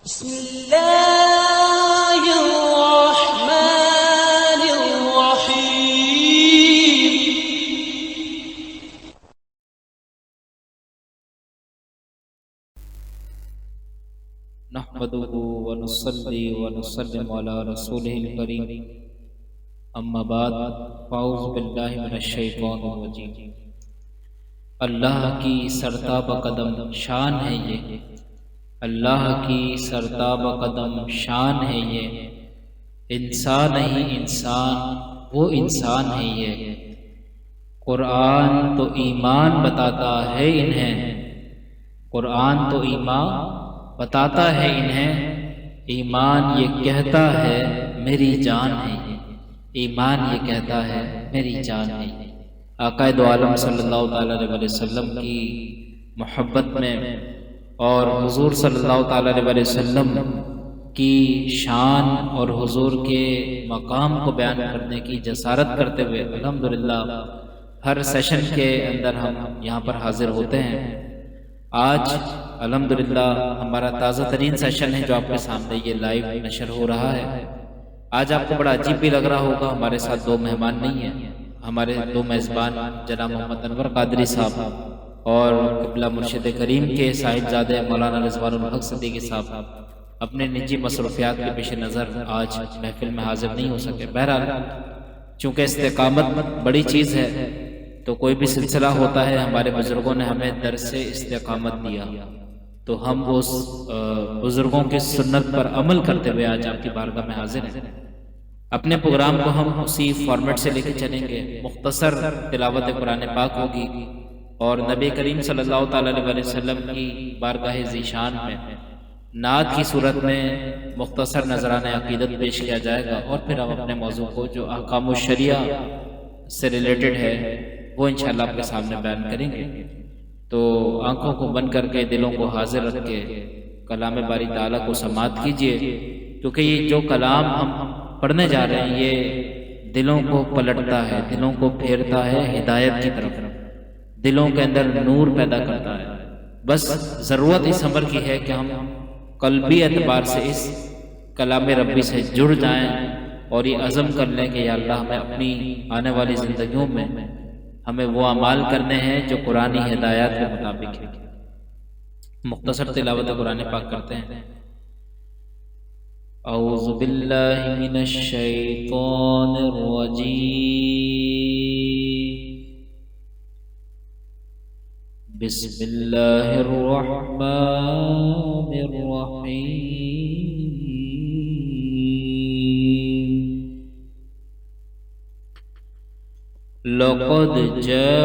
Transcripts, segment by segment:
بسم اللہ الرحمن الرحیم نحمده ونصلي ونسلم على رسوله الكريم اما بعد فاعوذ باللہ من الشیطان الرجیم۔ اللہ کی سرتاب قدم شان ہے یہ، اللہ کی سرتاب قدم شان ہے یہ، انسان نہیں انسان وہ انسان ہے یہ۔ قرآن تو ایمان بتاتا ہے انہیں، قرآن تو ایمان بتاتا ہے انہیں، ایمان یہ کہتا ہے میری جان ہے یہ، ایمان یہ کہتا ہے میری جان ہے یہ۔ آقا دو عالم صلی اللہ تعالیٰ علیہ وسلم کی محبت میں اور حضور صلی اللہ تعالیٰ علیہ وسلم کی شان اور حضور کے مقام کو بیان کرنے کی جسارت کرتے ہوئے الحمدللہ ہر سیشن کے اندر ہم یہاں پر حاضر ہوتے ہیں۔ آج الحمدللہ ہمارا تازہ ترین سیشن ہے جو آپ کے سامنے یہ لائیو نشر ہو رہا ہے۔ آج آپ کو بڑا عجیب بھی لگ رہا ہوگا، ہمارے ساتھ دو مہمان نہیں ہیں، ہمارے دو میزبان جناب محمد انور قادری صاحب اور قبلہ مرشد کریم کے صاحبزادے مولانا رضوان الحق صدیقی صاحب اپنے نجی مصروفیات کے پیش نظر آج محفل میں حاضر نہیں ہو سکے۔ بہرحال چونکہ استقامت بڑی چیز ہے تو کوئی بھی سلسلہ ہوتا ہے، ہمارے بزرگوں نے ہمیں درس استقامت دیا تو ہم اس بزرگوں کی سنت پر عمل کرتے ہوئے آج آپ کی بارگاہ میں حاضر ہیں۔ اپنے پروگرام کو ہم اسی فارمیٹ سے لے کے چلیں گے، مختصر تلاوت قرآن پاک ہوگی اور نبی کریم صلی اللہ تعالیٰ علیہ وسلم کی بارگاہ ذیشان میں نعت کی صورت میں مختصر نذرانہ عقیدت پیش کیا جائے گا، اور پھر ہم اپنے موضوع کو جو احکام الشریعہ سے ریلیٹڈ ہے وہ انشاءاللہ آپ کے سامنے بیان کریں گے۔ تو آنکھوں کو بند کر کے دلوں کو حاضر رکھ کے کلام باری تعالیٰ کو سماعت کیجیے، کیونکہ یہ جو کلام ہم پڑھنے جا رہے ہیں یہ دلوں کو پلٹتا ہے، دلوں کو پھیرتا ہے ہدایت کی طرف، دلوں کے اندر نور پیدا کرتا ہے۔ بس ضرورت اس امر کی ہے کہ ہم قلبی اعتبار سے اس کلام ربی سے جڑ جائیں اور یہ عزم کر لیں کہ یا اللہ ہمیں اپنی آنے والی زندگیوں میں ہمیں وہ اعمال کرنے ہیں جو قرآنی ہدایات کے مطابق ہے۔ مختصر تلاوت قرآن پاک کرتے ہیں۔ اعوذ باللہ من الشیطان الرجیم، بسم اللہ الرحمن الرحیم۔ لقد جاءکم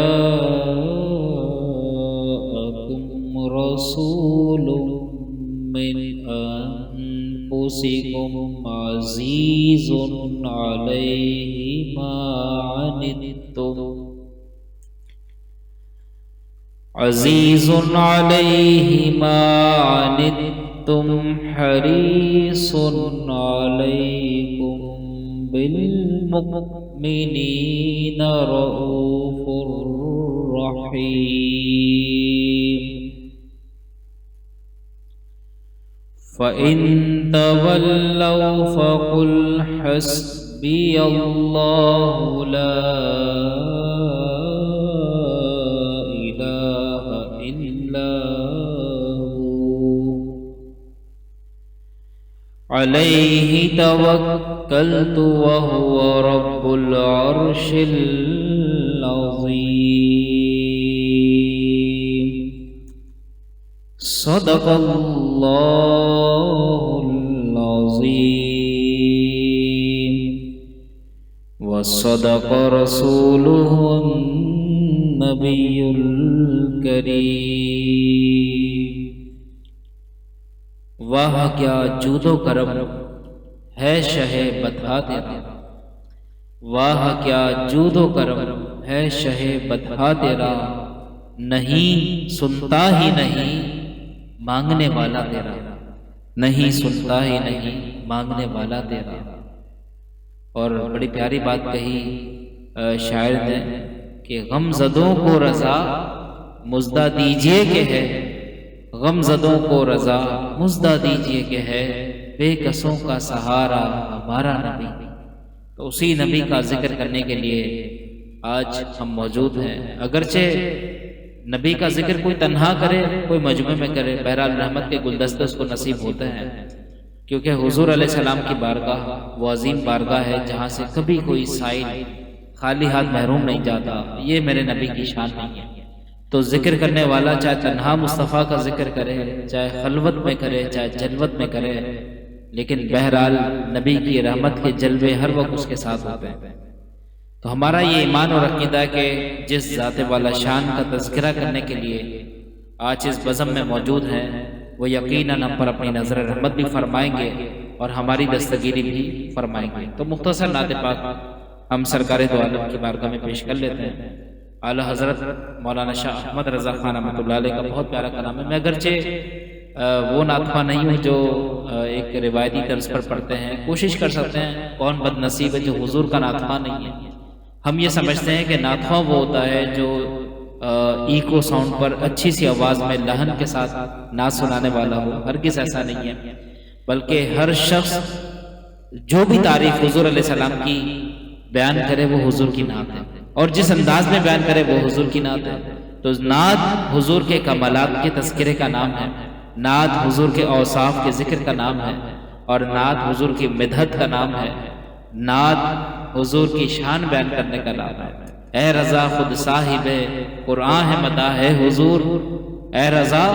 رسول من انفسکم عزیز علیہ ما عنتم عزیز علیہ ما عنتم حریص علیکم بالمؤمنین رؤوف رحیم۔ فَإِن تَوَلَّوْا فَقُلْ حَسْبِيَ اللَّهُ لَا إِلَٰهَ إِلَّا هُوَ عَلَيْهِ تَوَكَّلْتُ وَهُوَ رَبُّ الْعَرْشِ الْعَظِيمِ۔ صدق اللہ العظیم وصدق رسولہ النبی الکریم۔ واہ کیا جود و کرم ہے شہ بطحا تیرا، واہ کیا جود و کرم ہے شہ بطحا تیرا، نہیں سنتا ہی نہیں مانگنے والا تیرا، نہیں سنتا ہی نہیں مانگنے والا تیرا۔ اور بڑی پیاری بات کہی شاعر نے کہ غم زدوں کو رضا مزدہ دیجئے کہ ہے، غم زدوں کو رضا مژدہ دیجئے کہ ہے بے کسوں کا سہارا ہمارا نبی۔ تو اسی نبی کا ذکر کرنے کے لیے آج ہم موجود ہیں۔ اگرچہ نبی کا ذکر کوئی تنہا کرے کوئی مجمع میں کرے، بہرحال رحمت کے گلدستے اس کو نصیب ہوتے ہیں، کیونکہ حضور علیہ السلام کی بارگاہ وہ عظیم بارگاہ ہے جہاں سے کبھی کوئی سائل خالی ہاتھ محروم نہیں جاتا۔ یہ میرے نبی کی شان نہیں ہے۔ تو ذکر کرنے والا چاہے تنہا مصطفیٰ کا ذکر کرے، چاہے خلوت میں کرے، چاہے جلوت میں کرے، لیکن بہرحال نبی کی رحمت کے جلوے ہر وقت اس کے ساتھ ہوتے ہیں۔ تو ہمارا یہ ایمان اور عقیدہ ہے کہ جس ذات والا شان کا تذکرہ کرنے کے لیے آج اس بزم میں موجود ہیں، وہ یقیناً ہم پر اپنی نظر رحمت بھی فرمائیں گے اور ہماری دستگیری بھی فرمائیں گے۔ تو مختصر نعت پاک ہم سرکار دو عالم کی بارگاہ میں پیش کر لیتے ہیں۔ اعلیٰ حضرت مولانا شاہ احمد رضا خان رحمۃ اللہ علیہ کا بہت پیارا کلام ہے۔ میں اگرچہ وہ نعت خواں نہیں ہوں جو ایک روایتی طرز پر پڑھتے ہیں، کوشش کر سکتے ہیں، کون بد نصیب ہے جو حضور کا نعت خواں نہیں ہے۔ ہم یہ سمجھتے ہیں کہ نعت خواں وہ ہوتا ہے جو ایکو ساؤنڈ پر اچھی سی آواز میں لہن کے ساتھ نعت سنانے والا ہو، ہرگز ایسا نہیں ہے، بلکہ ہر شخص جو بھی تعریف حضور علیہ السلام کی بیان کرے وہ حضور کی نعت ہے، اور جس انداز میں بیان کرے وہ حضور کی نعت ہے۔ تو نعت حضور کے کمالات کے تذکرے کا نام ہے، نعت حضور کے اوصاف کے ذکر کا نام ہے، اور نعت حضور کی مدحت کا نام ہے، نعت حضور کی شان بیان کرنے کا نام ہے۔ اے رضا خود صاحب قرآن ہے مداح ہے حضور، اے رضا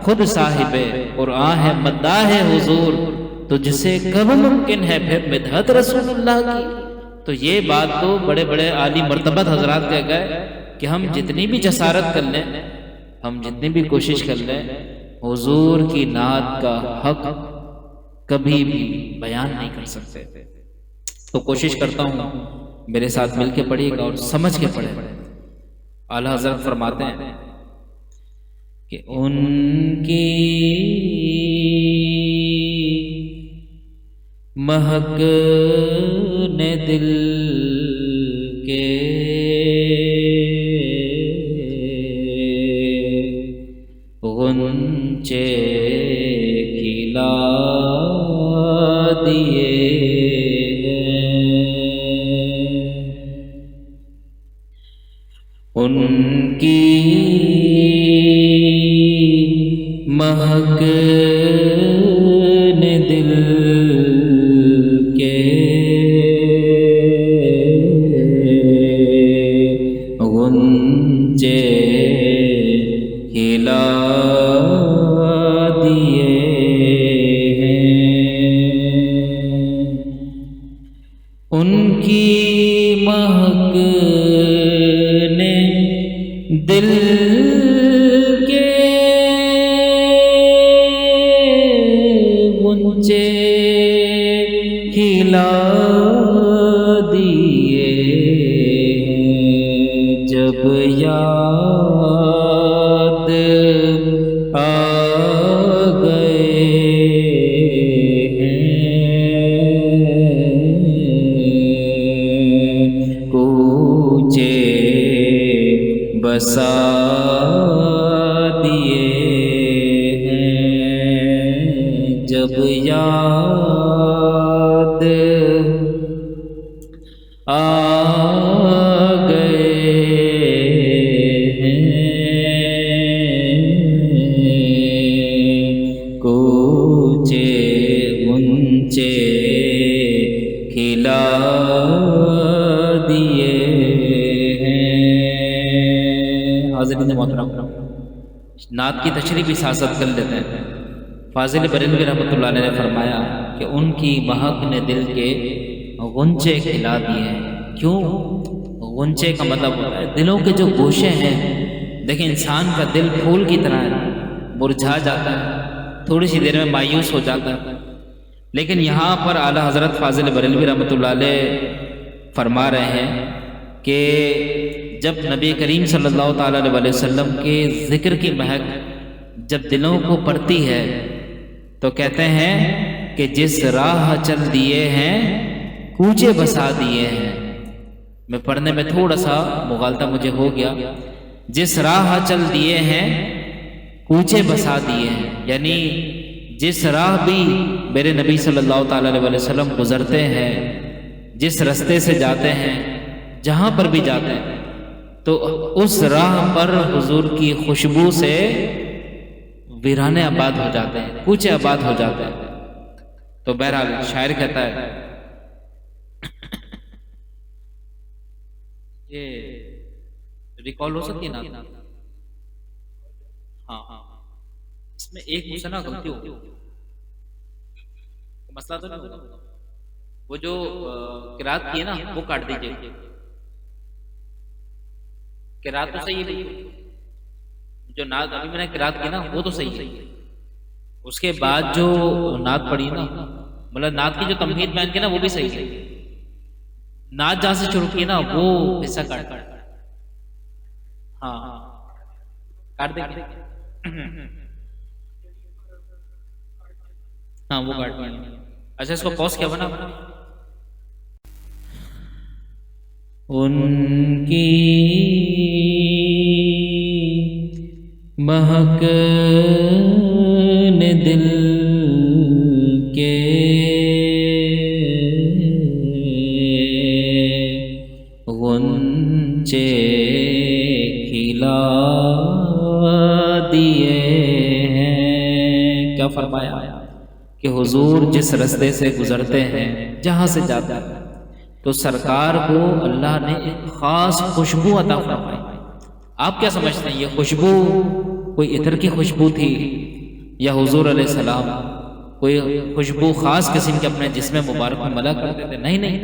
خود صاحب قرآن ہے مداح ہے حضور، تو جسے کب ممکن ہے پھر مدحت رسول اللہ کی۔ تو یہ بات تو بڑے بڑے عالی مرتبت حضرات کہہ گئے کہ ہم جتنی بھی جسارت کر لیں، ہم جتنی بھی کوشش کر لیں، حضور کی نعت کا حق کبھی بھی بیان نہیں کر سکتے۔ تو کوشش کرتا ہوں میرے ساتھ مل کے پڑھیے گا اور سمجھ کے پڑھیں۔ اعلیٰ حضرت فرماتے ہیں کہ ان کی مہک نے دل کے غنچے کھلا دیے ان کی مہک نے دل کے غنچے کھلا دیے ہیں، ان کی مہک نے دل کے غنچے کھلا دیے ہیں، جب یاد آ گئے ہیں، کوچے بسا دیے ہیں، جب یاد آ گئے ہیں، کوچے غنچے کھلا دیے ہیں۔ حاضرین محترم، نعت کی تشریح بھی سیاست کر لیتے ہیں۔ فاضل بریلوی رحمۃ اللہ علیہ نے فرمایا کہ ان کی مہک نے دل کے غنچے کھلا دیے ہیں۔ کیوں؟ غنچے کا مطلب ہوتا ہے دلوں کے جو گوشے ہیں۔ دیکھیں انسان کا دل پھول کی طرح ہے، مرجھا جاتا ہے، تھوڑی سی دیر میں مایوس ہو جاتا ہے، لیکن یہاں پر اعلیٰ حضرت فاضل بریلوی رحمۃ اللہ علیہ فرما رہے ہیں کہ جب نبی کریم صلی اللہ تعالیٰ علیہ وسلم کے ذکر کی مہک جب دلوں کو پڑتی ہے تو کہتے ہیں کہ جس راہ چل دیے ہیں کوچے بسا دیے ہیں۔ میں پڑھنے میں تھوڑا سا مغالطہ مجھے ہو گیا، جس راہ چل دیے ہیں کوچے بسا دیے ہیں، یعنی جس راہ بھی میرے نبی صلی اللہ تعالیٰ علیہ وسلم گزرتے ہیں، جس رستے سے جاتے ہیں، جہاں پر بھی جاتے ہیں، تو اس راہ پر حضور کی خوشبو سے ویرانے آباد ہو جاتے ہیں، کوچے آباد ہو جاتے ہیں۔ تو بہرحال شاعر کہتا ہے یہ ریکال ہو سکتی ہے نا؟ ہاں ہاں، اس میں ایک مجھ سے نا غلطی ہو گئی، مسئلہ تو نہیں ہوگا، وہ جو قرات کی ہے نا وہ کاٹ دیجئے، قرات تو صحیح ہے، جو نعت ابھی میں نے قرات کی نا وہ تو صحیح ہے، اس کے بعد جو نعت پڑھی نا، مطلب نعت کی جو تمہید بیان کی نا وہ بھی صحیح ہے، نعت جہاں سے شروع کی نا وہ حصہ کاٹ، ہاں کاٹ دیں، ہاں وہ کاٹ دیں۔ اچھا اس کو پوز کیا بنا؟ ان کی مہک نے دل کے غنچے کھلا دیے ہیں۔ کیا فرمایا کہ حضور جس رستے سے گزرتے ہیں، جہاں سے جاتے ہیں، تو سرکار کو اللہ نے ایک خاص خوشبو عطا فرمائی۔ آپ کیا سمجھتے ہیں یہ خوشبو کوئی عطر کی خوشبو تھی یا حضور علیہ السلام کوئی خوشبو خاص قسم کے اپنے جسم مبارک میں ملا کرتے تھے؟ نہیں نہیں،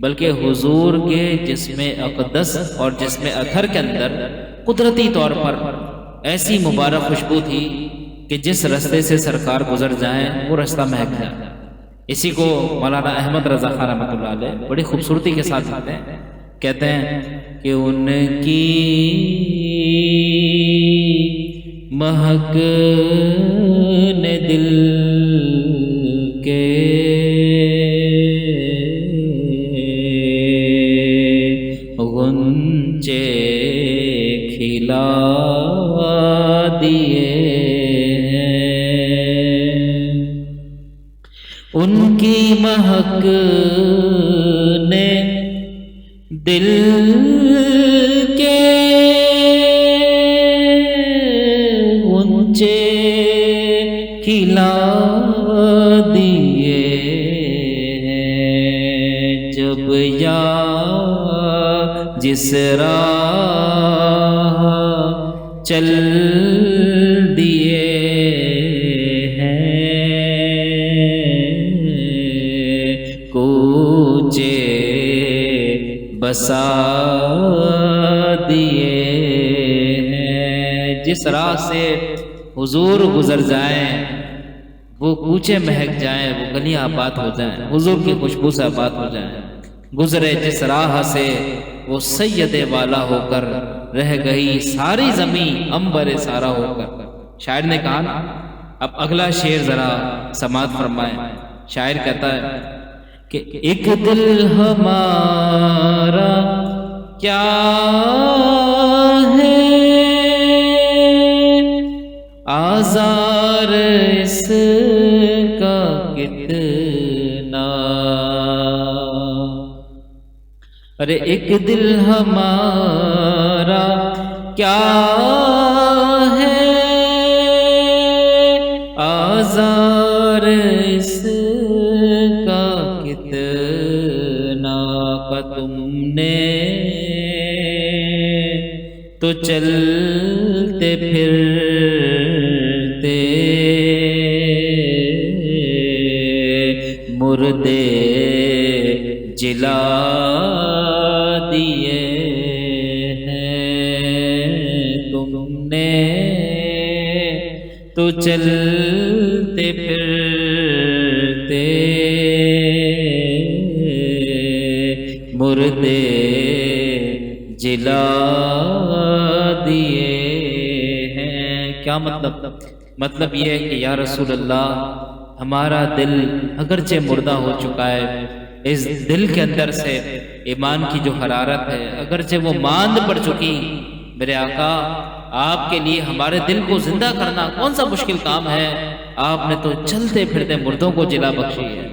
بلکہ حضور کے جسم اقدس اور جسم اطہر کے اندر قدرتی طور پر ایسی مبارک خوشبو تھی کہ جس رستے سے سرکار گزر جائیں وہ رستہ مہک جائے۔ اسی کو مولانا احمد رضا خان رحمۃ اللہ علیہ بڑی خوبصورتی کے ساتھ لکھتے ہیں، کہتے ہیں کہ ان کی مہک نے دل کے غنچے کھلا دیے ہیں، ان کی مہک نے دل کے غنچے کھلا دیے ہیں، جب یا جس راہ چل دیے ہیں، کوچے بسا دیے ہیں۔ جس راہ سے حضور گزر جائیں وہ کوچے مہک جائیں، وہ گلیاں آباد ہو جائیں، حضور کی خوشبو سے آباد ہو جائیں۔ گزرے جس راہ سے وہ سید والا ہو کر، رہ گئی ساری زمین عنبر سارا ہو کر۔ شاعر نے کہا نا، اب اگلا شعر ذرا سماعت فرمائیں۔ شاعر کہتا ہے کہ ایک دل ہمارا کیا ہے آزار اس کا کتنا، ارے ایک دل ہمارا کیا ہے آزار اس کا کتنا، کا تم نے تو چلتے پھرتے مردے جلا دیے ہیں، تم نے تو چلتے پھرتے مردے جلا دیے ہیں۔ کیا مطلب یہ ہے کہ یا رسول اللہ، ہمارا دل اگرچہ مردہ ہو چکا ہے، اس دل کے اندر سے ایمان کی جو حرارت ہے اگرچہ وہ ماند پڑ چکی، میرے آقا آپ کے لیے ہمارے دل کو زندہ کرنا کون سا مشکل کام ہے؟ آپ نے تو چلتے پھرتے مردوں کو جلا بخشی ہے۔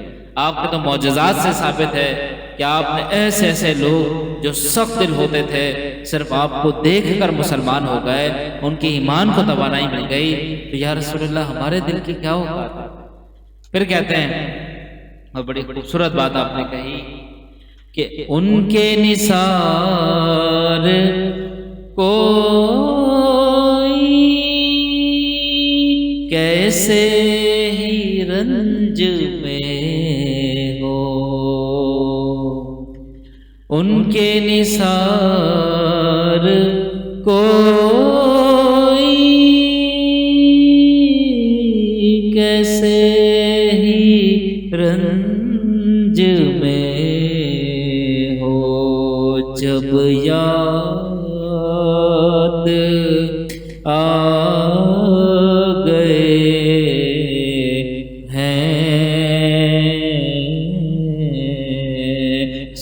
آپ کے تو معجزات سے ثابت ہے کہ آپ نے ایسے ایسے لوگ جو سخت دل ہوتے تھے صرف آپ کو دیکھ کر مسلمان ہو گئے، ان کے ایمان کو توانائی مل گئی۔ تو یا رسول اللہ ہمارے دل کی کیا اوقات ہے؟ پھر کہتے ہیں، اور بڑی خوبصورت بات آپ نے کہی کہ ان کے نثار کوئی کیسے ہی رنج میں ہو، ان کے نثار کوئی کیسے ہی رنج میں ہو، جب یاد آ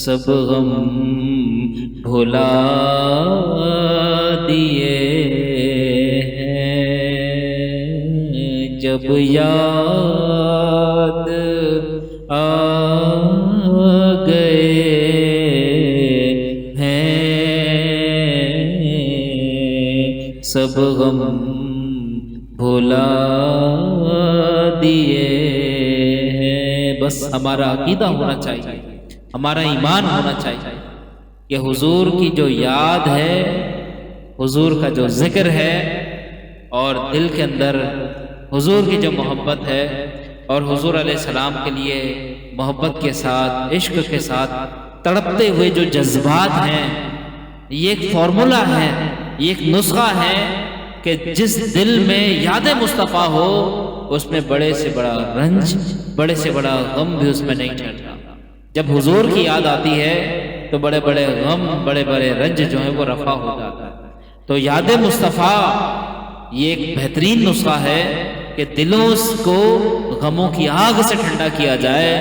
سب غم بھلا دیے ہیں، جب یاد آ گئے ہیں، سب غم بھلا دیے ہیں۔ بس ہمارا عقیدہ ہونا چاہیے، ہمارا ایمان ہونا چاہیے کہ حضور کی جو یاد ہے، حضور کا جو ذکر ہے، اور دل کے اندر حضور کی جو محبت ہے، اور حضور علیہ السلام کے لیے محبت کے ساتھ، عشق کے ساتھ تڑپتے ہوئے جو جذبات ہیں، یہ ایک فارمولا ہے، یہ ایک نسخہ ہے کہ جس دل میں یاد مصطفیٰ ہو، اس میں بڑے سے بڑا رنج، بڑے سے بڑا غم بھی اس میں نہیں ٹھہرتا۔ جب حضور کی یاد آتی ہے تو بڑے بڑے غم، بڑے بڑے رنج جو ہیں وہ رفع ہو جاتا ہے۔ تو یاد مصطفیٰ یہ ایک بہترین نسخہ ہے کہ دلوں کو غموں کی آگ سے ٹھنڈا کیا جائے،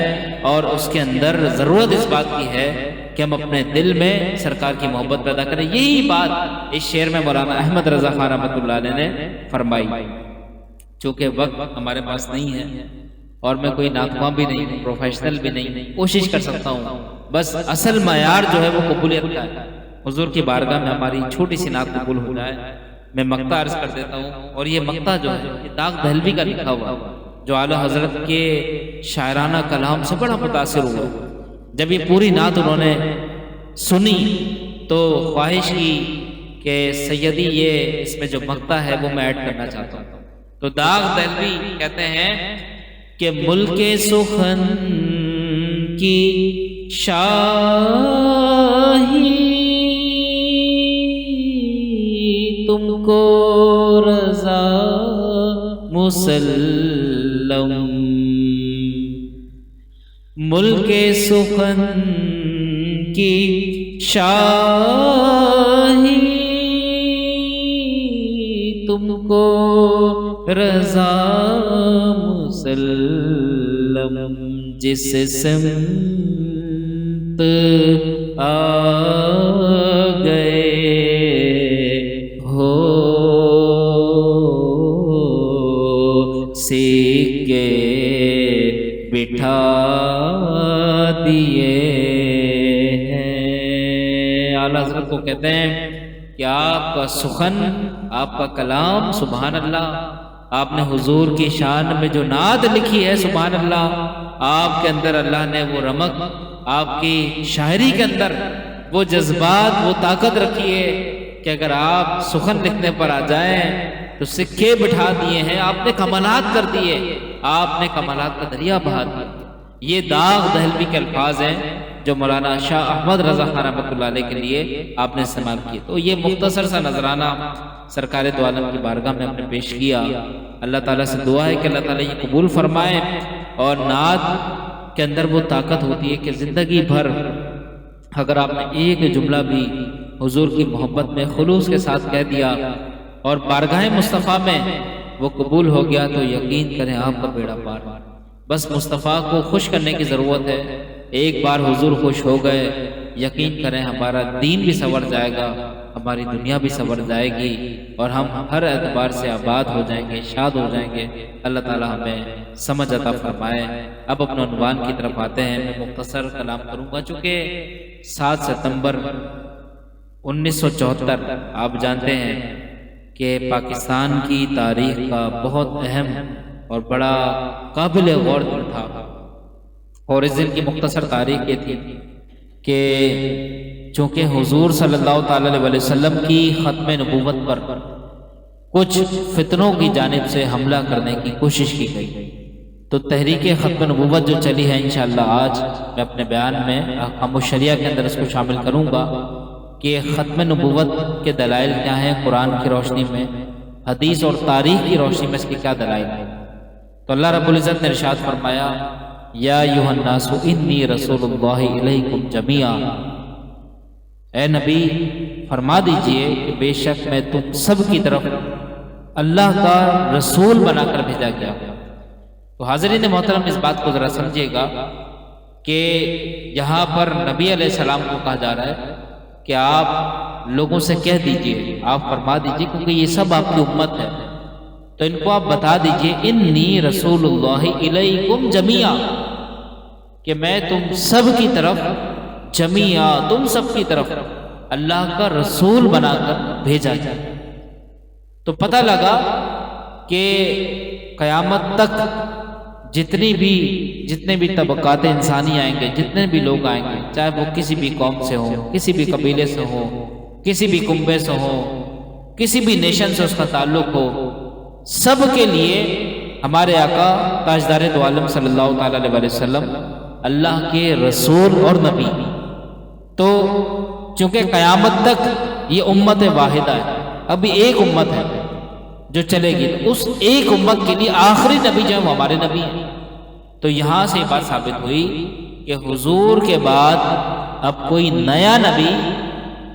اور اس کے اندر ضرورت اس بات کی ہے کہ ہم اپنے دل میں سرکار کی محبت پیدا کریں۔ یہی بات اس شعر میں مولانا احمد رضا خان رحمۃ اللہ علیہ نے فرمائی۔ چونکہ وقت ہمارے پاس نہیں ہے اور میں کوئی ناخواں بھی نہیں ہوں، پروفیشنل بھی نہیں، کوشش کر سکتا ہوں، بس اصل معیار جو ہے وہ قبولیت کا ہے۔ حضور کی بارگاہ میں ہماری چھوٹی سی نعت قبول ہو جائے۔ میں مقطع عرض کر دیتا ہوں، اور یہ مقطع جو ہے یہ داغ دہلوی کا لکھا ہوا، جو اعلیٰ حضرت کے شاعرانہ کلام سے بڑا متاثر ہوا۔ جب یہ پوری نعت انہوں نے سنی تو خواہش کی کہ سیدی یہ اس میں جو مقطع ہے وہ میں ایڈ کرنا چاہتا ہوں۔ تو داغ دہلوی کہتے ہیں کہ ملک سخن کی شاہی تم کو رضا مسلم، ملک سخن کی شاہی تم کو رضا مسلم، جس سمت آ گئے ہو سکے بٹھا دیے ہیں۔ اعلیٰ حضرت کو کہتے ہیں کہ آپ کا سخن، آپ کا کلام، سبحان اللہ، آپ نے حضور کی شان میں جو نعت لکھی ہے، سبحان اللہ، آپ کے اندر اللہ نے وہ رمق، آپ کی شاعری کے اندر وہ جذبات، وہ طاقت رکھی ہے کہ اگر آپ سخن لکھنے پر آ جائیں تو سکے بٹھا دیے ہیں۔ آپ نے کمالات کر دیے، آپ نے کمالات کا دریا بہا دیا۔ یہ داغ دہلوی کے الفاظ ہیں جو مولانا شاہ احمد رضا خان رحمۃ اللہ علیہ کے لیے آپ نے استعمال کیے۔ تو یہ مختصر سا نذرانہ سرکار دو عالم کی بارگاہ میں ہم نے پیش کیا۔ اللہ تعالیٰ سے دعا ہے کہ اللہ تعالیٰ یہ قبول فرمائے، اور نعت کے اندر وہ طاقت ہوتی ہے کہ زندگی بھر اگر آپ نے ایک جملہ بھی حضور کی محبت میں خلوص کے ساتھ کہہ دیا اور بارگاہ مصطفیٰ میں وہ قبول ہو گیا تو یقین کریں آپ کا بیڑا پار۔ بس مصطفیٰ کو خوش کرنے کی ضرورت ہے۔ ایک بار حضور خوش ہو گئے، یقین کریں ہمارا دین بھی سنور جائے گا، ہماری دنیا بھی سنور جائے گی اور ہم ہر اعتبار سے آباد ہو جائیں گے، شاد ہو جائیں گے۔ اللہ تعالی ہمیں سمجھ عطا فرمائے۔ اب اپنے عنوان کی طرف آتے ہیں۔ میں مختصر کلام کروں گا چونکہ 7 ستمبر 1974 آپ جانتے ہیں کہ پاکستان کی تاریخ کا بہت اہم اور بڑا قابل غور دن تھا، اور اس دن کی مختصر تاریخ یہ تھی کہ چونکہ حضور صلی اللہ تعالی علیہ وسلم کی ختم نبوت پر کچھ فتنوں کی جانب سے حملہ کرنے کی کوشش کی گئی، تو تحریک ختم نبوت جو چلی ہے انشاءاللہ آج میں اپنے بیان میں احکام الشریعہ کے اندر اس کو شامل کروں گا کہ ختم نبوت کے دلائل کیا ہیں قرآن کی روشنی میں، حدیث اور تاریخ کی روشنی میں اس کے کیا دلائل ہیں۔ تو اللہ رب العزت نے ارشاد فرمایا یا ایھا الناس انی رسول اللہ الیکم جمیعا، اے نبی فرما دیجئے کہ بے شک میں تم سب کی طرف اللہ کا رسول بنا کر بھیجا گیا۔ تو حاضرین محترم اس بات کو ذرا سمجھیے گا کہ یہاں پر نبی علیہ السلام کو کہا جا رہا ہے کہ آپ لوگوں سے کہہ دیجئے، آپ فرما دیجئے، کیونکہ یہ سب آپ کی امت ہے، تو ان کو آپ بتا دیجئے انی رسول اللہ الیکم جمیعا، کہ میں تم سب کی طرف جمیعا، تم سب کی طرف اللہ کا رسول بنا کر بھیجا جائے۔ تو پتہ لگا کہ قیامت تک جتنے بھی طبقات انسانی آئیں گے، جتنے بھی لوگ آئیں گے، چاہے وہ کسی بھی قوم سے ہوں، کسی بھی قبیلے سے ہوں، کسی بھی کنبے سے ہوں، کسی بھی نیشن سے اس کا تعلق ہو، سب کے لیے ہمارے آقا تاجدار دو عالم صلی اللہ تعالی علیہ وسلم اللہ کے رسول اور نبی۔ تو چونکہ قیامت تک یہ امت واحدہ ہے، ابھی ایک امت ہے جو چلے گی، تو اس ایک امت کے لیے آخری نبی جو ہے وہ ہمارے نبی ہیں۔ تو یہاں سے یہ بات ثابت ہوئی کہ حضور کے بعد اب کوئی نیا نبی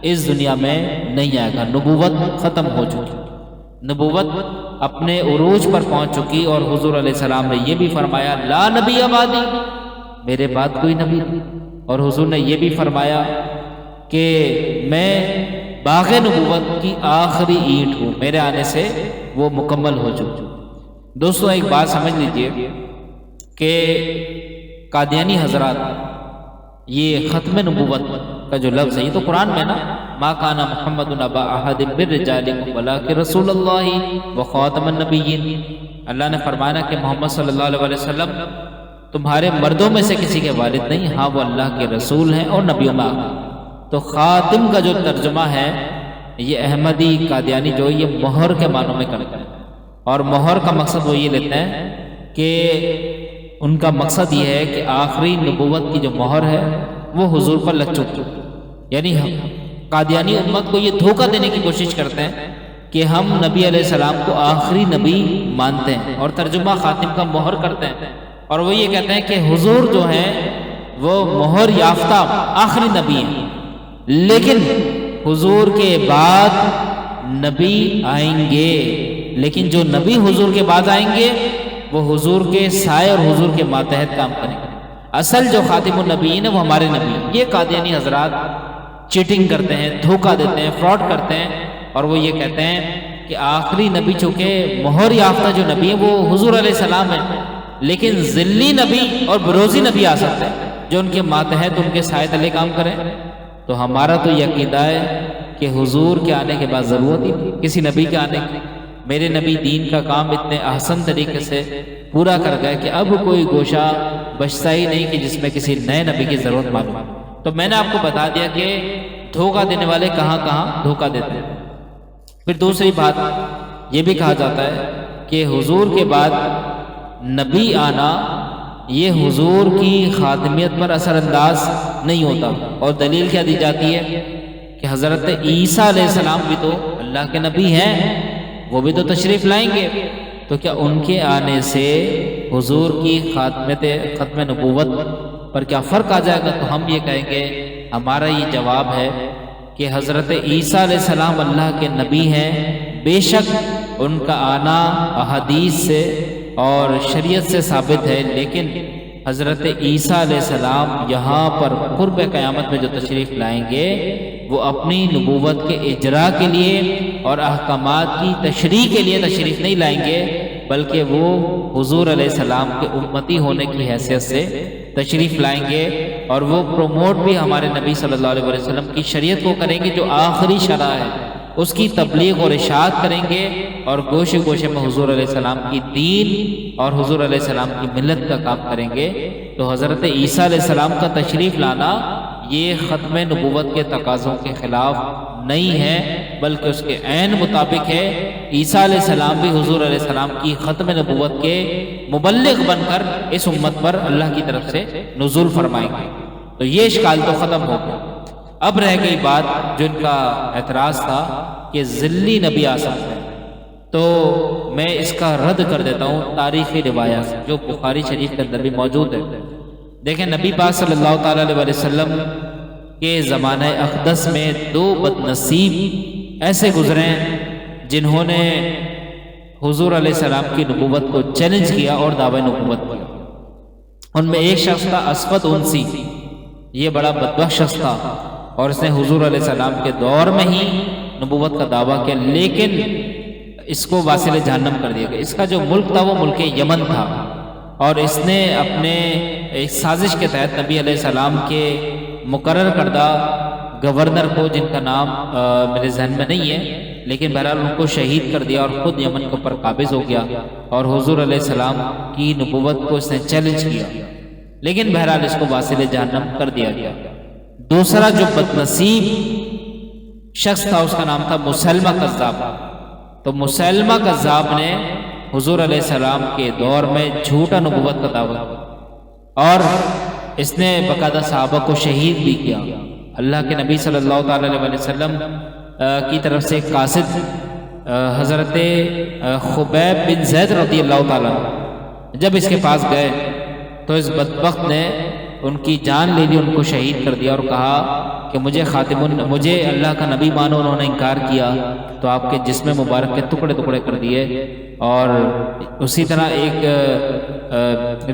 اس دنیا میں نہیں آئے گا، نبوت ختم ہو چکی، نبوت اپنے عروج پر پہنچ چکی، اور حضور علیہ السلام نے یہ بھی فرمایا لا نبی بعدی، میرے بعد کوئی نبی نہیں، اور حضور نے یہ بھی فرمایا کہ میں باغ نبوت کی آخری اینٹ ہوں، میرے آنے سے وہ مکمل ہو چکی۔ دوستو ایک بات سمجھ لیجئے کہ قادیانی حضرات یہ ختم نبوت کا جو لفظ ہے، یہ تو قرآن میں نا ما کان محمد ابا احد من رجالکم ولکن رسول اللہ وخاتم النبیین، اللہ نے فرمایا کہ محمد صلی اللہ علیہ وسلم تمہارے مردوں میں سے کسی کے والد نہیں، ہاں وہ اللہ کے رسول ہیں اور نبیوں میں آخر۔ تو خاتم کا جو ترجمہ ہے یہ احمدی قادیانی جو یہ مہر کے معنوں میں کرتے ہیں، اور مہر کا مقصد وہ یہ لیتے ہیں کہ ان کا مقصد یہ ہے کہ آخری نبوت کی جو مہر ہے وہ حضور پر لگ چکی، یعنی قادیانی امت کو یہ دھوکہ دینے کی کوشش کرتے ہیں کہ ہم نبی علیہ السلام کو آخری نبی مانتے ہیں، اور ترجمہ خاتم کا مہر کرتے ہیں، اور وہ یہ کہتے ہیں کہ حضور جو ہیں وہ مہر یافتہ آخری نبی ہیں، لیکن حضور کے بعد نبی آئیں گے، لیکن جو نبی حضور کے بعد آئیں گے وہ حضور کے سائے اور حضور کے ماتحت کام کریں گے۔ اصل جو خاتم النبیین ہے وہ ہمارے نبی ہیں۔ یہ قادیانی حضرات چیٹنگ کرتے ہیں، دھوکہ دیتے ہیں، فراڈ کرتے ہیں، اور وہ یہ کہتے ہیں کہ آخری نبی چونکہ مہر یافتہ جو نبی ہے وہ حضور علیہ السلام ہے، لیکن ذلی نبی اور بروزی نبی آ سکتے ہیں جو ان کے ماتحت ان کے سائے تلے کام کریں۔ تو ہمارا تو یہ عقیدہ ہے کہ حضور کے آنے کے بعد ضرورت ہی نہیں کسی نبی کے آنے کی، میرے نبی دین کا کام اتنے احسن طریقے سے پورا کر گئے کہ اب کوئی گوشہ بچتا ہی نہیں کہ جس میں کسی نئے نبی کی ضرورت معلوم۔ تو میں نے آپ کو بتا دیا کہ دھوکہ دینے والے کہاں کہاں دھوکہ دیتے ہیں۔ پھر دوسری بات یہ بھی کہا جاتا ہے کہ حضور کے بعد نبی آنا یہ حضور کی خاتمیت پر اثر انداز نہیں ہوتا، اور دلیل کیا دی جاتی ہے کہ حضرت عیسیٰ علیہ السلام بھی تو اللہ کے نبی ہیں، وہ بھی تو تشریف لائیں گے، تو کیا ان کے آنے سے حضور کی ختم نبوت پر کیا فرق آ جائے گا؟ تو ہم یہ کہیں گے، ہمارا یہ جواب ہے کہ حضرت عیسیٰ علیہ السلام اللہ کے نبی ہیں، بے شک ان کا آنا احادیث سے اور شریعت سے ثابت ہے، لیکن حضرت عیسیٰ علیہ السلام یہاں پر قرب قیامت میں جو تشریف لائیں گے وہ اپنی نبوت کے اجرا کے لیے اور احکامات کی تشریح کے لیے تشریف نہیں لائیں گے، بلکہ وہ حضور علیہ السلام کے امتی ہونے کی حیثیت سے تشریف لائیں گے، اور وہ پروموٹ بھی ہمارے نبی صلی اللہ علیہ وسلم کی شریعت کو کریں گے جو آخری شرع ہے، اس کی تبلیغ اور اشاعت کریں گے، اور گوشے گوشے میں حضور علیہ السلام کی دین اور حضور علیہ السلام کی ملت کا کام کریں گے۔ تو حضرت عیسیٰ علیہ السلام کا تشریف لانا یہ ختم نبوت کے تقاضوں کے خلاف نہیں ہے، بلکہ اس کے عین مطابق ہے۔ عیسیٰ علیہ السلام بھی حضور علیہ السلام کی ختم نبوت کے مبلغ بن کر اس امت پر اللہ کی طرف سے نزول فرمائیں گے۔ تو یہ اشکال تو ختم ہو گیا۔ اب رہ گئی بات جو ان کا اعتراض تھا کہ ذلی نبی آ سکتے ہیں، تو میں اس کا رد کر دیتا ہوں تاریخی روایات جو بخاری شریف کے اندر بھی موجود ہے۔ دیکھیں نبی پاک صلی اللہ تعالیٰ علیہ وسلم کے زمانہ اقدس میں دو بد نصیب ایسے گزرے ہیں جنہوں نے حضور علیہ السلام کی نبوت کو چیلنج کیا اور دعوی نبوت کیا۔ ان میں ایک شخص تھا اسود انسی، یہ بڑا بدبخت شخص تھا، اور اس نے حضور علیہ السلام کے دور میں ہی نبوت کا دعویٰ کیا، لیکن اس کو واصل جہنم کر دیا گیا۔ اس کا جو ملک تھا وہ ملک یمن تھا، اور اس نے اپنے ایک سازش کے تحت نبی علیہ السلام کے مقرر کردہ گورنر کو، جن کا نام میرے ذہن میں نہیں ہے، لیکن بہرحال ان کو شہید کر دیا اور خود یمن کے اوپر قابض ہو گیا، اور حضور علیہ السلام کی نبوت کو اس نے چیلنج کیا، لیکن بہرحال اس کو واصل جہنم کر دیا گیا۔ دوسرا جو بد نصیب شخص تھا اس کا نام تھا مسلمہ کذاب۔ تو مسلمہ کذاب نے حضور علیہ السلام کے دور میں جھوٹا نبوت کا دعویٰ کیا، اور اس نے باقاعدہ صحابہ کو شہید بھی کیا۔ اللہ کے نبی صلی اللہ تعالیٰ علیہ وسلم کی طرف سے ایک قاصد حضرت خبیب بن زید رضی اللہ تعالیٰ جب اس کے پاس گئے تو اس بدبخت نے ان کی جان لے لی، ان کو شہید کر دیا، اور کہا کہ مجھے اللہ کا نبی مانو۔ انہوں نے انکار کیا تو آپ کے جسم مبارک کے ٹکڑے ٹکڑے کر دیے۔ اور اسی طرح ایک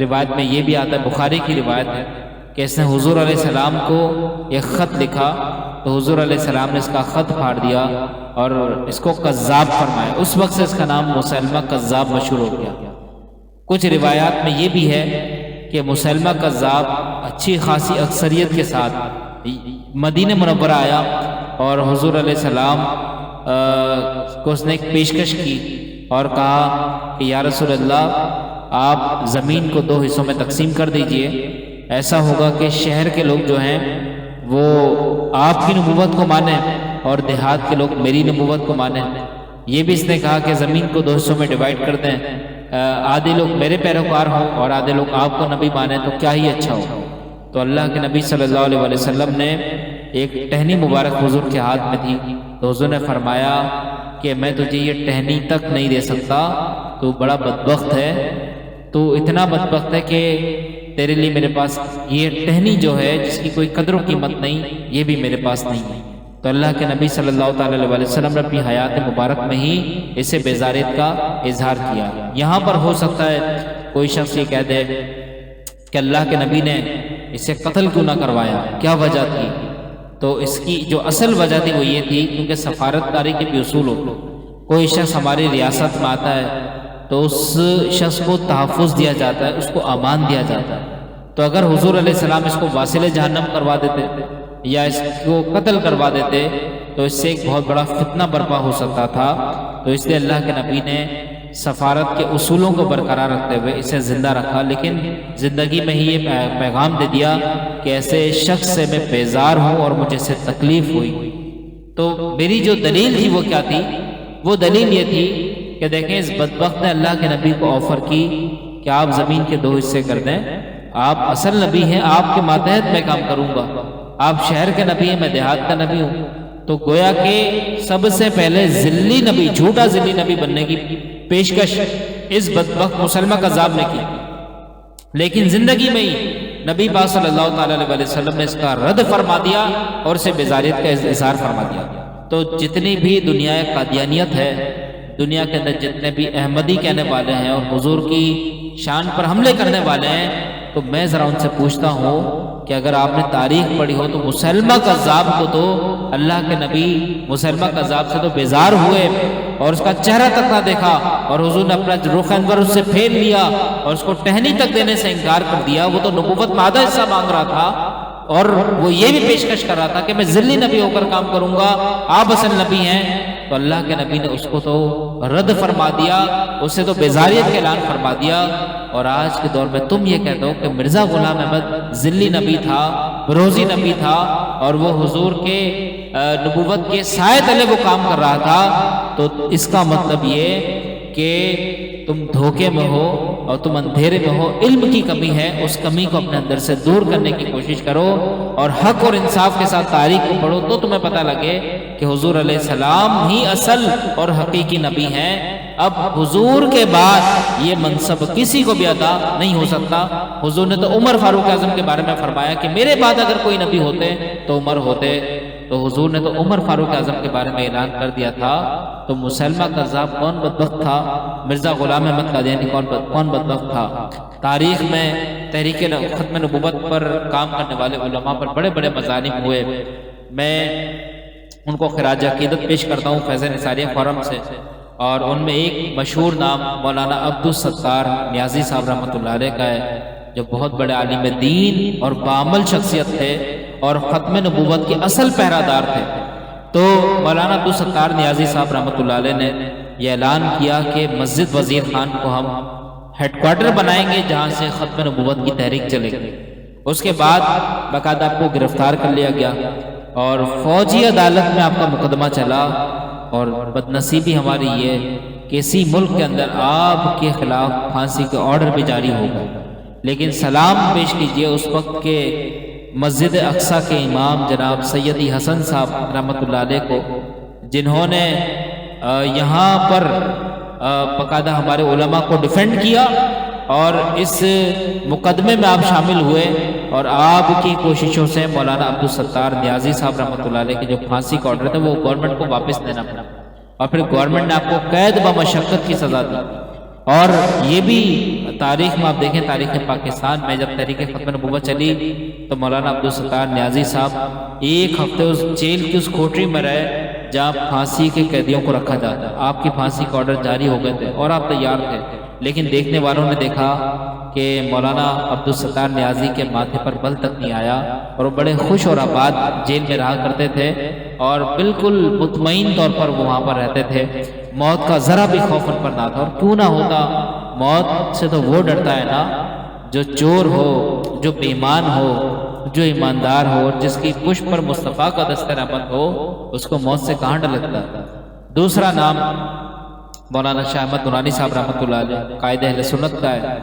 روایت میں یہ بھی آتا ہے، بخاری کی روایت ہے، کہ اس نے حضور علیہ السلام کو ایک خط لکھا، تو حضور علیہ السلام نے اس کا خط پھاڑ دیا اور اس کو کذاب فرمایا۔ اس وقت سے اس کا نام مسلمہ کذاب مشہور ہو گیا۔ کچھ روایات میں یہ بھی ہے کہ مسلمہ کذاب اچھی خاصی اکثریت کے ساتھ مدینہ منورہ آیا، اور حضور علیہ السلام کو اس نے ایک پیشکش کی اور کہا کہ یا رسول اللہ، آپ زمین کو دو حصوں میں تقسیم کر دیجئے، ایسا ہوگا کہ شہر کے لوگ جو ہیں وہ آپ کی نبوت کو مانیں اور دیہات کے لوگ میری نبوت کو مانیں۔ یہ بھی اس نے کہا کہ زمین کو دو حصوں میں ڈیوائیڈ کر دیں، آدھے لوگ میرے پیروکار ہوں اور آدھے لوگ آپ کو نبی مانیں، تو کیا ہی اچھا ہو۔ تو اللہ کے نبی صلی اللہ علیہ وسلم نے ایک ٹہنی مبارک حضور کے ہاتھ میں تھی، تو حضور نے فرمایا کہ میں تجھے یہ ٹہنی تک نہیں دے سکتا، تو بڑا بدبخت ہے، تو اتنا بدبخت ہے کہ تیرے لیے میرے پاس یہ ٹہنی جو ہے جس کی کوئی قدر و قیمت نہیں، یہ بھی میرے پاس نہیں ہے۔ تو اللہ کے نبی صلی اللہ تعالیٰ علیہ وسلم نے اپنی حیات مبارک میں ہی اسے بیزاریت کا اظہار کیا۔ یہاں پر ہو سکتا ہے کوئی شخص یہ کہہ دے کہ اللہ کے نبی نے اسے قتل کیوں نہ کروایا، کیا وجہ تھی؟ تو اس کی جو اصل وجہ تھی وہ یہ تھی کیونکہ سفارتکاری کے بھی اصول ہوتے ہیں۔ کوئی شخص ہماری ریاست میں آتا ہے تو اس شخص کو تحفظ دیا جاتا ہے، اس کو امان دیا جاتا ہے۔ تو اگر حضور علیہ السلام اس کو واصل جہنم کروا دیتے یا اس کو قتل کروا دیتے تو اس سے ایک بہت بڑا فتنہ برپا ہو سکتا تھا۔ تو اس لیے اللہ کے نبی نے سفارت کے اصولوں کو برقرار رکھتے ہوئے اسے زندہ رکھا، لیکن زندگی میں ہی یہ پیغام دے دیا کہ ایسے شخص سے میں بیزار ہوں اور مجھے سے تکلیف ہوئی۔ تو میری جو دلیل تھی وہ کیا تھی؟ وہ دلیل یہ تھی کہ دیکھیں اس بدبخت نے اللہ کے نبی کو آفر کی کہ آپ زمین کے دو حصے کر دیں، آپ اصل نبی ہیں، آپ کے ماتحت میں کام کروں گا، آپ شہر کے نبی ہیں، میں دیہات کا نبی ہوں۔ تو گویا کہ سب سے پہلے ذلی نبی، جھوٹا ذلی نبی بننے کی پیشکش اس بدبخت مسلمہ کذاب نے کی، لیکن زندگی میں ہی نبی پاک صلی اللہ تعالیٰ علیہ وسلم نے اس کا رد فرما دیا اور اسے بیزاریت کا اظہار فرما دیا۔ تو جتنی بھی دنیا قادیانیت ہے، دنیا کے اندر جتنے بھی احمدی کہنے والے ہیں اور حضور کی شان پر حملے کرنے والے ہیں، تو میں ذرا ان سے پوچھتا ہوں کہ اگر آپ نے تاریخ پڑھی ہو تو مسلمہ کذاب کو تو اللہ کے نبی مسلمہ کذاب سے تو بیزار ہوئے اور اس کا چہرہ تک نہ دیکھا، اور حضور نے اپنا رخ انور اس سے پھیر لیا اور اس کو ٹہنی تک دینے سے انکار کر دیا۔ وہ تو نبوت میں آدھا حصہ مانگ رہا تھا، اور وہ یہ بھی پیشکش کر رہا تھا کہ میں ذلی نبی ہو کر کام کروں گا، آپ اصل نبی ہیں۔ تو اللہ کے نبی نے اس کو تو رد فرما دیا، اس سے تو بیزاریت کا اعلان فرما دیا۔ اور آج کے دور میں تم یہ کہتے ہو کہ مرزا غلام احمد ذلی نبی تھا، بروزی نبی تھا، اور وہ حضور کے نبوت کے سائے تلے وہ کام کر رہا تھا، تو اس کا مطلب یہ کہ تم دھوکے میں ہو اور تم اندھیرے میں ہو۔ علم کی کمی ہے، اس کمی کو اپنے اندر سے دور کرنے کی کوشش کرو اور حق اور انصاف کے ساتھ تاریخ کو پڑھو، تو تمہیں پتہ لگے کہ حضور علیہ السلام ہی اصل اور حقیقی نبی ہیں۔ اب حضور کے بعد یہ منصب کسی کو بھی عطا نہیں ہو سکتا۔ حضور نے تو عمر فاروق اعظم کے بارے میں فرمایا کہ میرے بعد اگر کوئی نبی ہوتے تو عمر ہوتے، تو حضور نے تو عمر فاروق اعظم کے بارے میں اعلان کر دیا تھا۔ تو مسلمہ کذاب کون بدبخت تھا؟ مرزا غلام احمد قادیانی کون بدبخت تھا؟ تاریخ میں تحریک ختم نبوت پر کام کرنے والے علماء پر بڑے بڑے مظالم ہوئے۔ میں ان کو خراج عقیدت پیش کرتا ہوں فیض نثاریہ فورم سے، اور ان میں ایک مشہور نام مولانا عبدالستار نیازی صاحب رحمۃ اللہ علیہ کا ہے، جو بہت بڑے عالم دین اور بعمل شخصیت تھے اور ختم نبوت کے اصل پہرہ دار تھے۔ تو مولانا عبدالستار نیازی صاحب رحمۃ اللہ علیہ نے یہ اعلان کیا کہ مسجد وزیر خان کو ہم ہیڈ کوارٹر بنائیں گے جہاں سے ختم نبوت کی تحریک چلے گی۔ اس کے بعد باقاعدہ آپ کو گرفتار کر لیا گیا اور فوجی عدالت میں آپ کا مقدمہ چلا، اور بدنصیبی ہماری یہ کہ اسی ملک کے اندر آپ کے خلاف پھانسی کے آرڈر بھی جاری ہو گئے۔ لیکن سلام پیش کیجئے اس وقت کے مسجد اقصی کے امام جناب سیدی حسن صاحب رحمۃ اللہ علیہ کو، جنہوں نے یہاں پر باقاعدہ ہمارے علماء کو ڈیفینڈ کیا، اور اس مقدمے میں آپ شامل ہوئے، اور آپ کی کوششوں سے مولانا عبدالستار نیازی صاحب رحمۃ اللہ علیہ کے جو پھانسی کا آرڈر تھا وہ گورنمنٹ کو واپس دینا پڑا، اور پھر گورنمنٹ نے آپ کو قید بمشقت کی سزا دی۔ اور یہ بھی تاریخ میں آپ دیکھیں، تاریخ پاکستان میں جب تحریک ختم نبوت چلی تو مولانا عبدالستار نیازی صاحب ایک ہفتے اس جیل کی اس کوٹری میں رہے جہاں پھانسی کے قیدیوں کو رکھا جاتا ہے۔ آپ کی پھانسی کا آرڈر جاری ہو گئے تھے اور آپ تیار تھے، لیکن دیکھنے والوں نے دیکھا کہ مولانا عبدالستار نیازی کے ماتھے پر بل تک نہیں آیا، اور وہ بڑے خوش اور آباد جیل میں رہا کرتے تھے، اور بالکل مطمئن طور پر وہ وہاں پر رہتے تھے۔ موت کا ذرا بھی خوف ان پر نہ تھا، اور کیوں نہ ہوتا؟ موت سے تو وہ ڈرتا ہے نا جو چور ہو، جو بے ایمان ہو، جو ایماندار ہو، اور جس کی پشت پر مصطفیٰ کا دستِ رحمت ہو، اس کو موت سے کہاں ڈر لگتا ہے؟ دوسرا نام مولانا شاہ احمد نورانی صاحب رحمۃ اللہ علیہ قائد اہل سنت کا ہے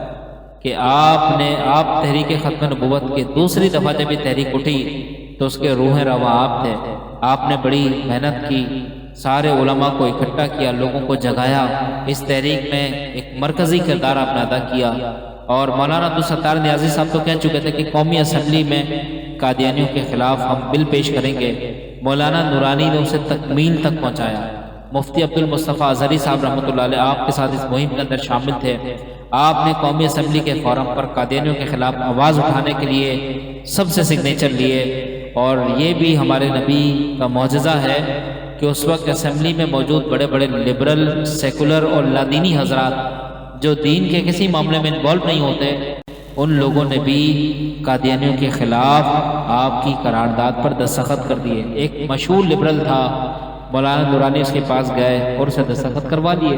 کہ آپ تحریک ختم نبوت کے دوسری دفعہ جب یہ تحریک اٹھی تو اس کے روح رواں آپ تھے۔ آپ نے بڑی محنت کی، سارے علماء کو اکٹھا کیا، لوگوں کو جگایا، اس تحریک میں ایک مرکزی کردار آپ نے ادا کیا۔ اور مولانا عبدالستار نیازی صاحب تو کہہ چکے تھے کہ قومی اسمبلی میں قادیانیوں کے خلاف ہم بل پیش کریں گے۔ مولانا نورانی نے اسے تکمیل تک پہنچایا۔ مفتی عبدالمصطفیٰ اظہری صاحب رحمۃ اللہ علیہ آپ کے ساتھ اس مہم کے اندر شامل تھے۔ آپ نے قومی اسمبلی کے فورم پر قادیانیوں کے خلاف آواز اٹھانے کے لیے سب سے سگنیچر لیے، اور یہ بھی ہمارے نبی کا معجزہ ہے کہ اس وقت اسمبلی میں موجود بڑے بڑے لبرل، سیکولر اور لادینی حضرات جو دین کے کسی معاملے میں انوالو نہیں ہوتے، ان لوگوں نے بھی قادیانیوں کے خلاف آپ کی قرارداد پر دستخط کر دیے۔ ایک مشہور لبرل تھا، مولانا نورانی اس کے پاس گئے اور اسے دستخط کروا دیے۔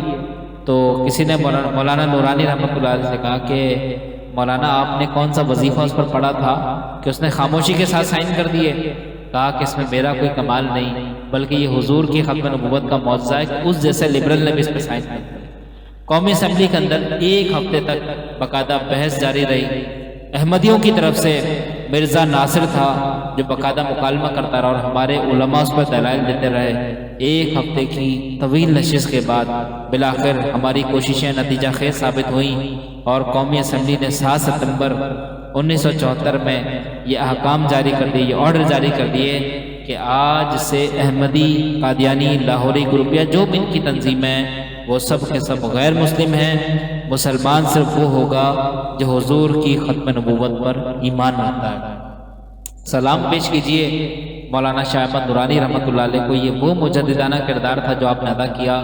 تو کسی نے مولانا نورانی رحمۃ اللہ علیہ سے کہا کہ مولانا آپ نے کون سا وظیفہ اس پر پڑھا تھا کہ اس نے خاموشی کے ساتھ سائن کر دیے؟ کہا کہ اس میں میرا کوئی کمال نہیں، بلکہ یہ حضور کی ختم نبوت کا معجزہ ہے کہ اس جیسے لبرل نے بھی اس پہ سائن کر دیا۔ قومی اسمبلی کے اندر ایک ہفتے تک باقاعدہ بحث جاری رہی۔ احمدیوں کی طرف سے مرزا ناصر تھا جو باقاعدہ مکالمہ کرتا رہا، اور ہمارے علماء اس پر دلائل دیتے رہے۔ ایک ہفتے کی طویل نشست کے بعد بالآخر ہماری کوششیں نتیجہ خیز ثابت ہوئیں، اور قومی اسمبلی نے 7 ستمبر 1974 میں یہ احکام جاری کر دیے، یہ آرڈر جاری کر دیے کہ آج سے احمدی، قادیانی، لاہوری گروپ یا جو بھی ان کی تنظیمیں وہ سب کے سب غیر مسلم ہیں، مسلمان صرف وہ ہوگا جو حضور کی ختم نبوت پر ایمان رکھتا ہے۔ سلام پیش کیجئے مولانا شاہ احمد نورانی رحمۃ اللہ علیہ کو۔ یہ وہ مجددانہ کردار تھا جو آپ نے ادا کیا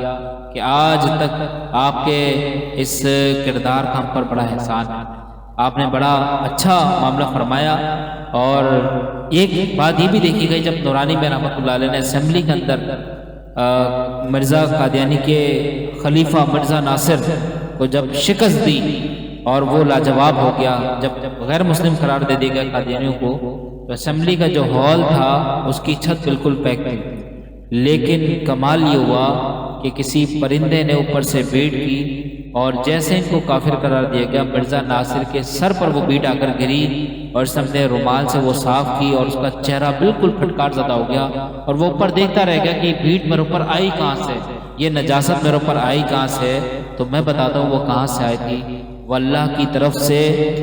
کہ آج تک آپ کے اس کردار کا ہم پر بڑا احسان ہے۔ آپ نے بڑا اچھا معاملہ فرمایا، اور ایک بات یہ بھی دیکھی گئی جب نورانی میں رحمۃ اللہ علیہ نے اسمبلی کے اندر مرزا قادیانی کے خلیفہ مرزا ناصر کو جب شکست دی اور وہ لاجواب ہو گیا، جب غیر مسلم قرار دے دیا گیا قادیانیوں کو، تو اسمبلی کا جو ہال تھا اس کی چھت بالکل پیک تھی، لیکن کمال یہ ہوا کہ کسی پرندے نے اوپر سے بیٹ کی، اور جیسے ان کو کافر قرار دیا گیا، مرزا ناصر کے سر پر وہ بیٹ آ کر گری، اور اس نے رومال سے وہ صاف کی، اور اس کا چہرہ بالکل پھٹکار زدہ ہو گیا، اور وہ اوپر دیکھتا رہ گیا کہ یہ بیٹ میرے اوپر آئی کہاں سے، یہ نجاست میرے اوپر آئی کہاں سے؟ تو میں بتاتا ہوں وہ کہاں سے آئی تھی۔ وہ اللہ کی طرف سے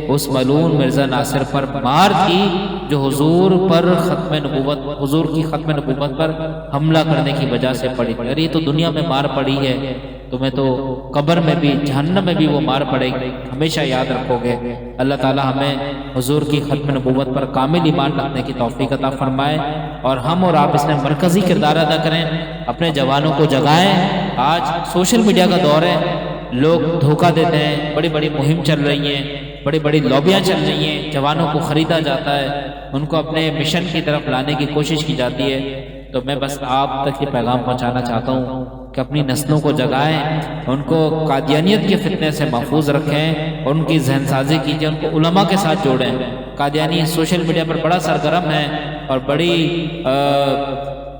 اس ملعون مرزا ناصر پر مار تھی جو حضور پر ختم نبوت، حضور کی ختم نبوت پر حملہ کرنے کی وجہ سے پڑی تھی۔ اور یہ تو دنیا میں مار پڑی ہے، تمہیں تو قبر میں بھی، جہنم میں بھی وہ مار پڑے گی، ہمیشہ یاد رکھو گے۔ اللہ تعالی ہمیں حضور کی ختم نبوت پر کامل ایمان رکھنے کی توفیق عطا فرمائے، اور ہم اور آپ اس میں مرکزی کردار ادا کریں، اپنے جوانوں کو جگائیں۔ آج سوشل میڈیا کا دور ہے، لوگ دھوکہ دیتے ہیں، بڑی بڑی مہم چل رہی ہیں، بڑی بڑی لابیاں چل رہی ہیں، جوانوں کو خریدا جاتا ہے، ان کو اپنے مشن کی طرف لانے کی کوشش کی جاتی ہے۔ تو میں بس آپ تک یہ پیغام پہنچانا چاہتا ہوں کہ اپنی نسلوں کو جگائیں، ان کو قادیانیت کے فتنے سے محفوظ رکھیں، اور ان کی ذہن سازی کیجئے، ان کو علماء کے ساتھ جوڑیں۔ قادیانی سوشل میڈیا پر بڑا سرگرم ہے اور بڑی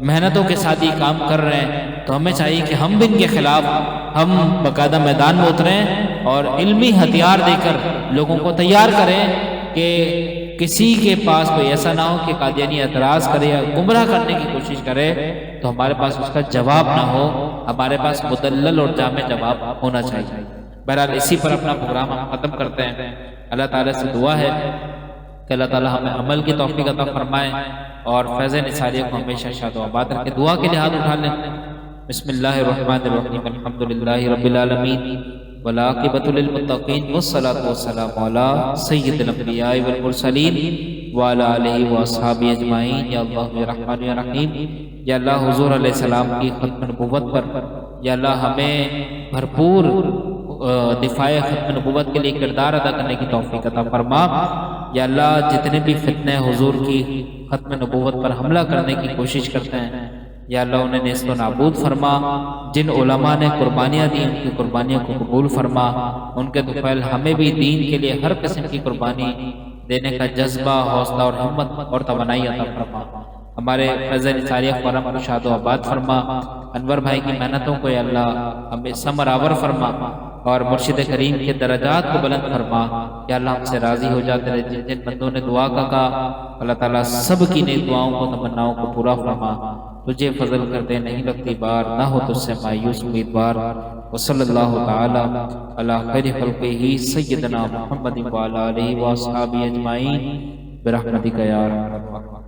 محنتوں کے ساتھ یہ کام کر رہے ہیں، تو ہمیں چاہیے کہ ہم بھی ان کے خلاف ہم باقاعدہ میدان میں اتریں اور علمی ہتھیار دے کر لوگوں کو تیار کریں کہ کسی کے پاس کوئی ایسا نہ ہو کہ قادیانی اعتراض کرے یا گمراہ کرنے کی کوشش کرے تو ہمارے پاس اس کا جواب نہ ہو، ہمارے پاس مدلل اور جامع جواب ہونا چاہیے۔ بہرحال اسی پر اپنا پروگرام ہم ختم کرتے ہیں۔ اللہ تعالیٰ سے دعا ہے کہ اللہ تعالیٰ ہمیں عمل کی توفیق عطا فرمائے اور فیض نثاریہ کو ہمیشہ شاد و آباد رکھے۔ دعا کے لحاظ اٹھا لیں۔ بسم اللہ الرحمن الرحیم، الحمدللہ رب العالمین، والعاقبۃ للمتقین، والصلاۃ والسلام علی سید الانبیاء والمرسلین وعلی آلہ واصحابہ اجمعین۔ یا اللہ یا رحمان یا رحیم، یا اللہ حضور علیہ السلام کی ختم نبوت پر یا اللہ ہمیں بھرپور دفاع ختم نبوت کے لیے کردار ادا کرنے کی توفیق عطا فرما۔ یا اللہ جتنے بھی فتنے حضور کی ختم نبوت پر حملہ کرنے کی کوشش کرتے ہیں، یا اللہ انہیں نیست و نابود فرما۔ جن علماء نے قربانیاں دی ان کی قربانیوں کو قبول فرما، ان کے طفیل ہمیں بھی دین کے لیے ہر قسم کی قربانی دینے کا جذبہ، حوصلہ اور ہمت اور توانائی عطا فرما۔ ہمارے فیض نثاریہ فورم کو شاد و آباد فرما۔ انور بھائی کی محنتوں کو یا اللہ ہمیں ثمر آور فرما، اور مرشد کریم کے درجات کو بلند فرما۔ یا اللہ ہم سے راضی ہو جاتے رہے۔ جن جن بندوں نے دعا کا کہا، اللہ تعالیٰ سب کی نیک دعاؤں کو، تمناؤں کو پورا فرما۔ تجھے فضل کرتے نہیں لگتی بار، نہ ہو تجھ سے مایوس امیدوار۔ وصلی اللہ تعالی علی خیر خلقہ سیدنا محمد وعلی آلہ واصحابہ اجمعین برحمتک یا ارحم الراحمین۔